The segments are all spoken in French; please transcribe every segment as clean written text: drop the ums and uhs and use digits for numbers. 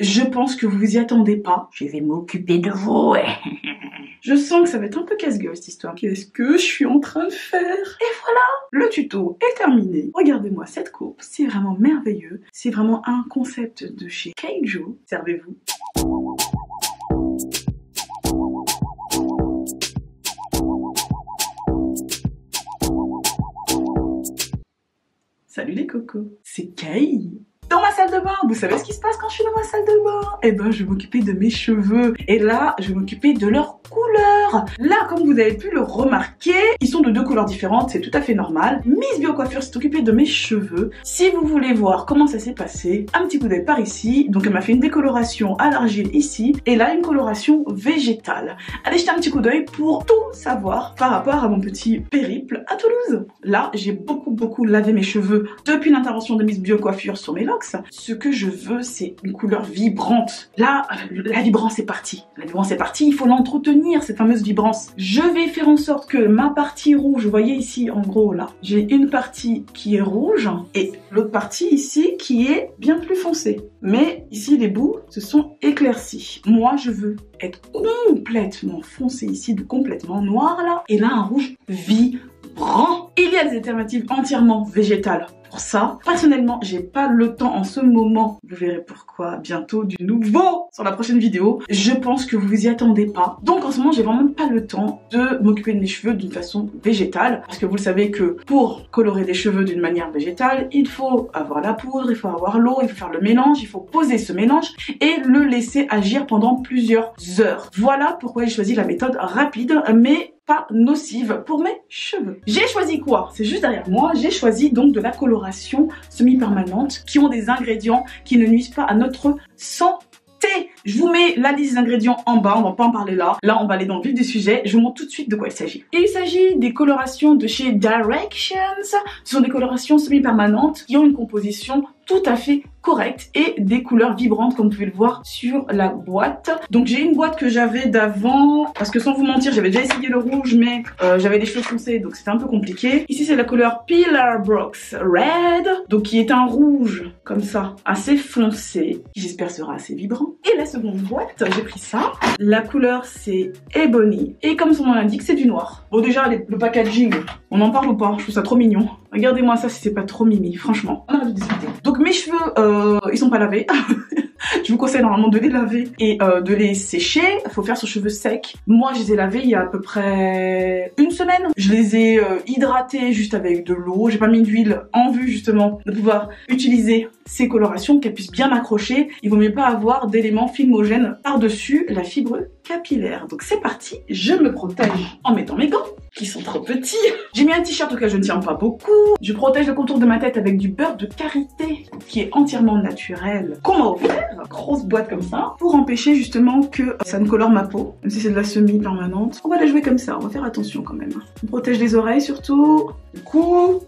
Je pense que vous vous y attendez pas. Je vais m'occuper de vous. Je sens que ça va être un peu casse-gueule cette histoire. Qu'est-ce que je suis en train de faire? Et voilà, le tuto est terminé. Regardez-moi cette coupe, c'est vraiment merveilleux. C'est vraiment un concept de chez Keijo. Servez-vous. Salut les cocos, c'est Kei. Dans ma salle de bain, vous savez ce qui se passe quand je suis dans ma salle de bain? Eh ben, je vais m'occuper de mes cheveux. Et là, je vais m'occuper de leur couleur. Là, comme vous avez pu le remarquer, ils sont de deux couleurs différentes, c'est tout à fait normal. Miss Bio Coiffure s'est occupée de mes cheveux. Si vous voulez voir comment ça s'est passé, un petit coup d'œil par ici. Donc, elle m'a fait une décoloration à l'argile ici. Et là, une coloration végétale. Allez jeter un petit coup d'œil pour tout savoir par rapport à mon petit périple à Toulouse. Là, j'ai beaucoup lavé mes cheveux depuis l'intervention de Miss Bio Coiffure sur mes locks. Ce que je veux, c'est une couleur vibrante. Là, la vibrance est partie. La vibrance est partie, il faut l'entretenir, cette fameuse vibrance. Je vais faire en sorte que ma partie rouge, vous voyez ici, en gros, là, j'ai une partie qui est rouge et l'autre partie ici qui est bien plus foncée. Mais ici, les bouts se sont éclaircis. Moi, je veux être complètement foncé ici, de complètement noir, là. Et là, un rouge vibrant. Il y a des alternatives entièrement végétales. Pour ça, personnellement, j'ai pas le temps en ce moment. Vous verrez pourquoi bientôt du nouveau sur la prochaine vidéo. Je pense que vous vous y attendez pas. Donc en ce moment, j'ai vraiment pas le temps de m'occuper de mes cheveux d'une façon végétale. Parce que vous le savez que pour colorer des cheveux d'une manière végétale, il faut avoir la poudre, il faut avoir l'eau, il faut faire le mélange, il faut poser ce mélange et le laisser agir pendant plusieurs heures. Voilà pourquoi j'ai choisi la méthode rapide, mais pas nocive pour mes cheveux. J'ai choisi quoi? C'est juste derrière moi. J'ai choisi donc de la coloration semi-permanente qui ont des ingrédients qui ne nuisent pas à notre santé. Je vous mets la liste des ingrédients en bas, on va pas en parler là. Là, on va aller dans le vif du sujet. Je vous montre tout de suite de quoi il s'agit. Il s'agit des colorations de chez Directions. Ce sont des colorations semi-permanentes qui ont une composition tout à fait correcte et des couleurs vibrantes comme vous pouvez le voir sur la boîte. Donc j'ai une boîte que j'avais d'avant parce que sans vous mentir j'avais déjà essayé le rouge mais j'avais des cheveux foncés donc c'était un peu compliqué. Ici c'est la couleur Pillar Brooks Red donc qui est un rouge comme ça assez foncé qui j'espère sera assez vibrant. Et la seconde boîte j'ai pris ça. La couleur c'est Ebony et comme son nom l'indique c'est du noir. Bon déjà le packaging on en parle ou pas? Je trouve ça trop mignon. Regardez-moi ça si c'est pas trop mimi franchement. On a envie de discuter. Donc mes cheveux ils sont pas lavés. Je vous conseille normalement de les laver et de les sécher. Il faut faire sur cheveux secs. Moi, je les ai lavés il y a à peu près une semaine. Je les ai hydratés juste avec de l'eau. J'ai pas mis d'huile en vue justement de pouvoir utiliser ces colorations, qu'elles puissent bien m'accrocher. Il vaut mieux pas avoir d'éléments filmogènes par-dessus la fibre capillaire. Donc c'est parti, je me protège en mettant mes gants qui sont trop petits. J'ai mis un t-shirt auquel je ne tiens pas beaucoup. Je protège le contour de ma tête avec du beurre de karité qui est entièrement naturel qu'on m'a offert. Grosse boîte comme ça pour empêcher justement que ça ne colore ma peau. Même si c'est de la semi-permanente. On va la jouer comme ça, on va faire attention quand même. On protège les oreilles surtout, le cou.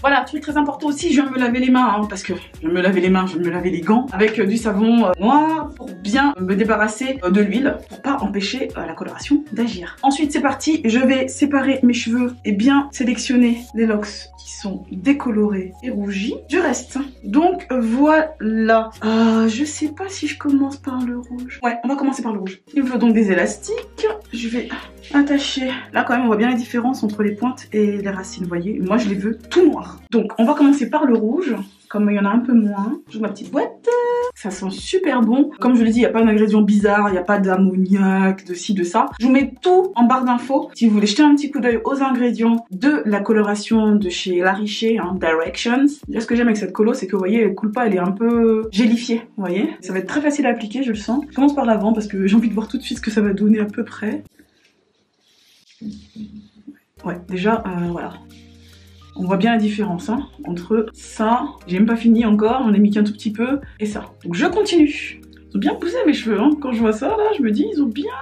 Voilà, truc très important aussi, je viens de me laver les mains, hein, parce que je viens de me laver les mains, je viens de me laver les gants avec du savon noir pour bien me débarrasser de l'huile pour pas empêcher la coloration d'agir. Ensuite c'est parti, je vais séparer mes cheveux et bien sélectionner les locks qui sont décolorés et rougis. Je reste. Donc voilà. Je sais pas si je commence par le rouge. Ouais, on va commencer par le rouge. Il me faut donc des élastiques. Je vais attacher. Là quand même on voit bien la différence entre les pointes et les racines, vous voyez. Moi je les veux tout noirs. Donc on va commencer par le rouge, comme il y en a un peu moins. J'ouvre ma petite boîte, ça sent super bon. Comme je l'ai dit, il n'y a pas d'ingrédients bizarres, il n'y a pas d'ammoniac, de ci, de ça. Je vous mets tout en barre d'infos. Si vous voulez jeter un petit coup d'œil aux ingrédients de la coloration de chez La Richer, hein, Directions. Là, ce que j'aime avec cette colo, c'est que vous voyez, elle coule pas, elle est un peu gélifiée, vous voyez. Ça va être très facile à appliquer, je le sens. Je commence par l'avant parce que j'ai envie de voir tout de suite ce que ça va donner à peu près. Ouais, déjà, voilà. On voit bien la différence hein, entre ça, j'ai même pas fini encore, j'en ai mis qu'un tout petit peu, et ça. Donc je continue. Ils ont bien poussé mes cheveux, hein. Quand je vois ça là, je me dis ils ont bien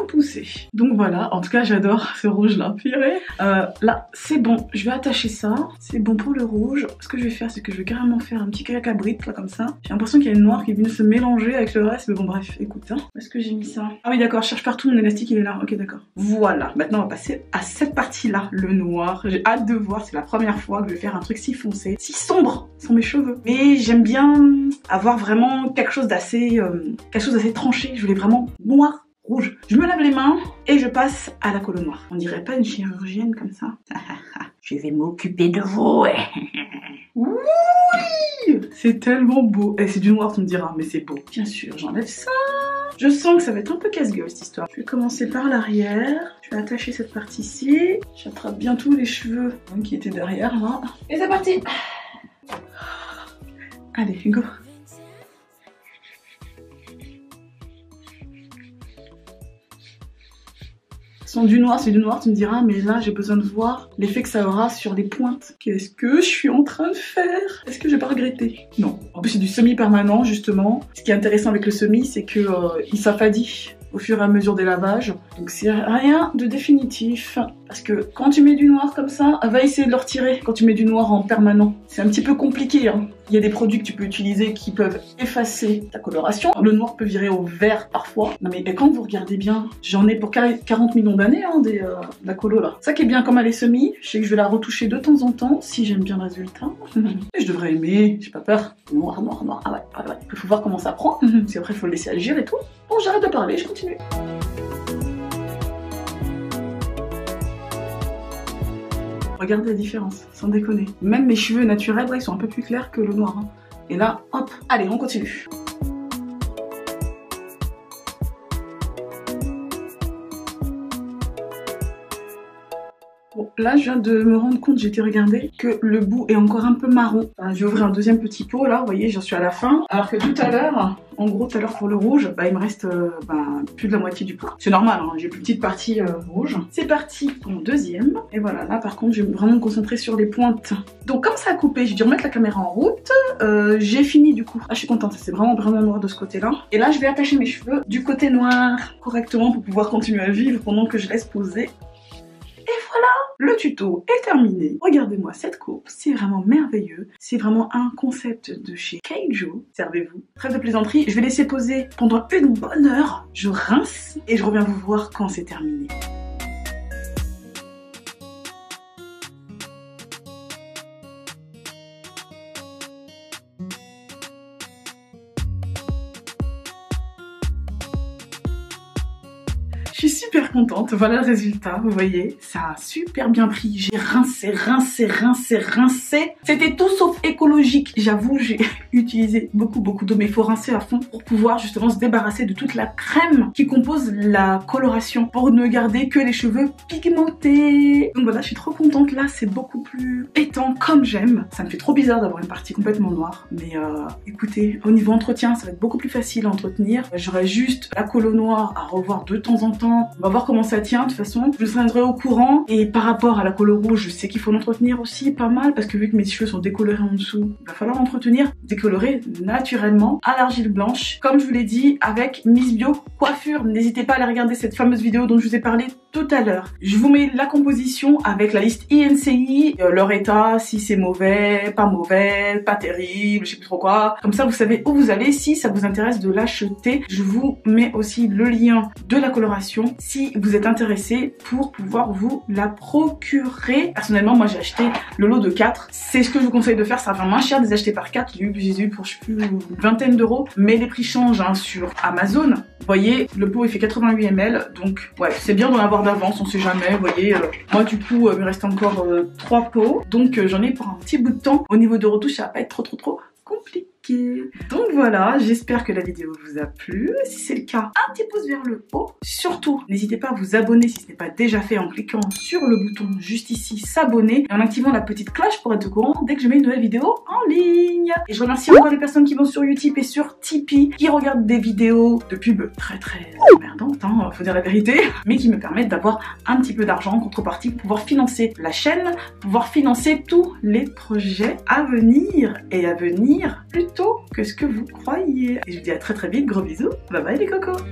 poussé. Donc voilà, en tout cas j'adore ce rouge là, purée. Là c'est bon, je vais attacher ça, c'est bon pour le rouge. Ce que je vais faire, c'est que je vais carrément faire un petit cacabrite là comme ça. J'ai l'impression qu'il y a une noire qui est venue se mélanger avec le reste, mais bon bref, écoute, hein. Où est-ce que j'ai mis ça? Ah oui d'accord, je cherche partout, mon élastique il est là, ok d'accord. Voilà, maintenant on va passer à cette partie là, le noir. J'ai hâte de voir, c'est la première fois que je vais faire un truc si foncé, si sombre sur mes cheveux. Mais j'aime bien avoir vraiment quelque chose d'assez tranché, je voulais vraiment noir, rouge. Je me lave les mains et je passe à la colle noire. On dirait pas une chirurgienne comme ça. Je vais m'occuper de vous. Oui, c'est tellement beau. Et c'est du noir, tu me diras, mais c'est beau. Bien sûr, j'enlève ça. Je sens que ça va être un peu casse-gueule cette histoire. Je vais commencer par l'arrière. Je vais attacher cette partie-ci. J'attrape bien tous les cheveux qui étaient derrière là. Et c'est parti. Allez, go. Du noir, c'est du noir, tu me diras, mais là j'ai besoin de voir l'effet que ça aura sur les pointes. Qu'est-ce que je suis en train de faire? Est-ce que je vais pas regretter? Non. En plus c'est du semi-permanent justement. Ce qui est intéressant avec le semi, c'est que il s'affadit au fur et à mesure des lavages. Donc c'est rien de définitif. Parce que quand tu mets du noir comme ça, va essayer de le retirer quand tu mets du noir en permanent. C'est un petit peu compliqué, hein. Il y a des produits que tu peux utiliser qui peuvent effacer ta coloration. Le noir peut virer au vert parfois. Non mais quand vous regardez bien, j'en ai pour 40 millions d'années hein, de la colo là. Ça qui est bien comme elle est semi, je sais que je vais la retoucher de temps en temps si j'aime bien le résultat. Et je devrais aimer, j'ai pas peur. Noir, noir, noir, ah ouais. Il faut voir comment ça prend. Parce qu'après il faut le laisser agir et tout. Bon j'arrête de parler, je continue. Regardez la différence, sans déconner. Même mes cheveux naturels, ils sont un peu plus clairs que le noir. Hein. Et là, hop, allez, on continue. Bon, là, je viens de me rendre compte, j'ai été regarder, que le bout est encore un peu marron. Enfin, j'ai ouvert un deuxième petit pot, là, vous voyez, j'en suis à la fin. Alors que tout à l'heure, en gros, tout à l'heure pour le rouge, il me reste plus de la moitié du pot. C'est normal, hein, j'ai plus petite partie rouge. C'est parti pour mon deuxième. Et voilà, là, par contre, je vais vraiment me concentrer sur les pointes. Donc, comme ça a coupé, j'ai dû remettre la caméra en route. J'ai fini, du coup. Ah, je suis contente, c'est vraiment noir de ce côté-là. Et là, je vais attacher mes cheveux du côté noir correctement pour pouvoir continuer à vivre pendant que je laisse poser. Et voilà, le tuto est terminé. Regardez-moi cette coupe, c'est vraiment merveilleux. C'est vraiment un concept de chez Keijo. Servez-vous. Trêve de plaisanterie, je vais laisser poser pendant une bonne heure. Je rince et je reviens vous voir quand c'est terminé. Je suis super contente, voilà le résultat, vous voyez, ça a super bien pris, j'ai rincé. C'était tout sauf écologique, j'avoue, j'ai utilisé beaucoup d'eau, mais il faut rincer à fond pour pouvoir justement se débarrasser de toute la crème qui compose la coloration, pour ne garder que les cheveux pigmentés. Donc voilà, je suis trop contente, là c'est beaucoup plus pétant comme j'aime. Ça me fait trop bizarre d'avoir une partie complètement noire, mais écoutez, au niveau entretien, ça va être beaucoup plus facile à entretenir. J'aurai juste la colo noire à revoir de temps en temps. On va voir comment ça tient, de toute façon. Je vous tiendrai au courant. Et par rapport à la colo rouge, je sais qu'il faut l'entretenir aussi pas mal parce que vu que mes cheveux sont décolorés en dessous, il va falloir l'entretenir, décolorer naturellement à l'argile blanche. Comme je vous l'ai dit, avec Miss Bio Coiffure. N'hésitez pas à aller regarder cette fameuse vidéo dont je vous ai parlé tout à l'heure. Je vous mets la composition avec la liste INCI, leur état, si c'est mauvais, pas terrible, je sais plus trop quoi. Comme ça, vous savez où vous allez si ça vous intéresse de l'acheter. Je vous mets aussi le lien de la coloration si vous êtes intéressé pour pouvoir vous la procurer. Personnellement, moi j'ai acheté le lot de 4. C'est ce que je vous conseille de faire, ça revient moins cher de les acheter par 4. J'ai eu pour je sais plus une vingtaine d'euros, mais les prix changent hein, sur Amazon. Vous voyez, le pot il fait 88 ml, donc ouais, c'est bien d'en avoir d'avance, on sait jamais. Vous voyez, moi du coup, il me reste encore 3 pots, donc j'en ai pour un petit bout de temps. Au niveau de retouche, ça va pas être trop compliqué. Donc voilà, j'espère que la vidéo vous a plu. Si c'est le cas, un petit pouce vers le haut. Surtout, n'hésitez pas à vous abonner si ce n'est pas déjà fait en cliquant sur le bouton juste ici, s'abonner, et en activant la petite cloche pour être au courant dès que je mets une nouvelle vidéo en ligne. Et je remercie encore les personnes qui vont sur YouTube et sur Tipeee, qui regardent des vidéos de pub très emmerdantes, hein, faut dire la vérité, mais qui me permettent d'avoir un petit peu d'argent en contrepartie pour pouvoir financer la chaîne, pouvoir financer tous les projets à venir, et à venir plus tôt que ce que vous croyez. Et je vous dis à très vite, gros bisous, bye bye les cocos.